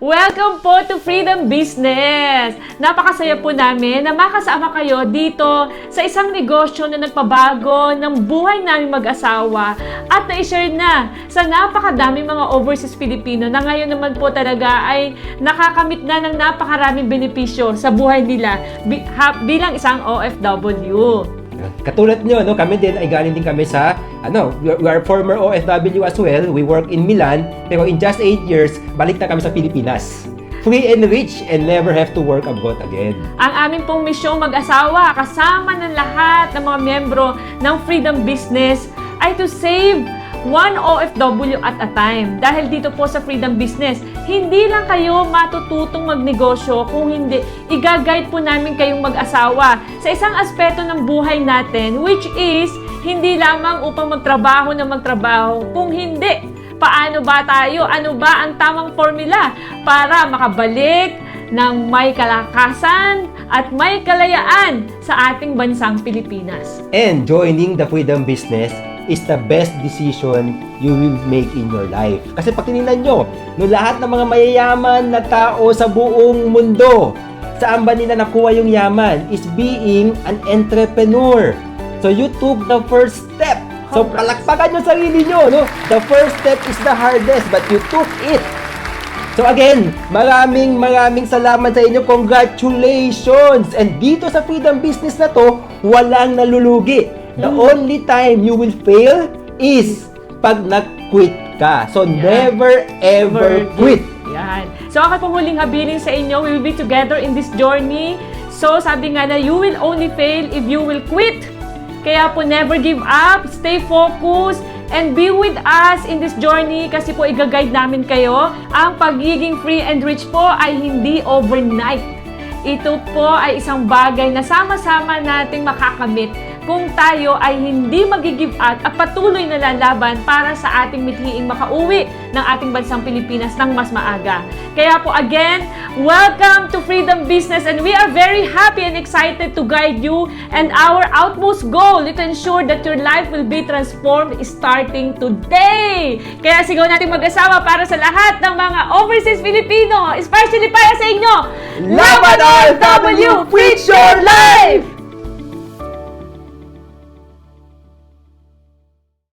Welcome po to Freedom Business! Napakasaya po namin na makasama kayo dito sa isang negosyo na nagpabago ng buhay namin mag-asawa at na-share na sa napakadaming mga overseas Filipino na ngayon naman po talaga ay nakakamit na ng napakaraming benepisyo sa buhay nila bilang isang OFW. Katulad nyo, no, kami din ay galing din kami sa, we are former OFW as well. We work in Milan, pero in just 8 years, balik na kami sa Pilipinas. Free and rich and never have to work abroad again. Ang aming pong misyong mag-asawa, kasama ng lahat ng mga miyembro ng Freedom Business, ay to save one OFW at a time. Dahil dito po sa Freedom Business, hindi lang kayo matututong magnegosyo kung hindi, i-guide po namin kayong mag-asawa sa isang aspeto ng buhay natin, which is, hindi lamang upang magtrabaho na magtrabaho, kung hindi, paano ba tayo, ano ba ang tamang formula para makabalik ng may kalakasan at may kalayaan sa ating bansang Pilipinas. And joining the Freedom Business is the best decision you will make in your life. Kasi pag tinignan nyo, no, lahat ng mga mayayaman na tao sa buong mundo, saan ba nila nakuha yung yaman? Is being an entrepreneur. So you took the first step. So palakpakan yung sarili nyo. No? The first step is the hardest, but you took it. So again, maraming salamat sa inyo. Congratulations! And dito sa Freedom Business na to, walang nalulugi. The only time you will fail is pag nag-quit ka. So, never ever quit. Yan. So, ako pong huling habilin sa inyo, we will be together in this journey. So, sabi nga na, you will only fail if you will quit. Kaya po, never give up, stay focused, and be with us in this journey kasi po i-guide namin kayo. Ang pagiging free and rich po ay hindi overnight. Ito po ay isang bagay na sama-sama nating makakamit kung tayo ay hindi mag-give up at patuloy na lalaban para sa ating mithiing makauwi ng ating bansang Pilipinas ng mas maaga. Kaya po again, welcome to Freedom Business and we are very happy and excited to guide you, and our utmost goal is to ensure that your life will be transformed starting today. Kaya sigaw natin mag-asawa para sa lahat ng mga overseas Filipino, especially para sa inyo, Laban OFW! Preach your life!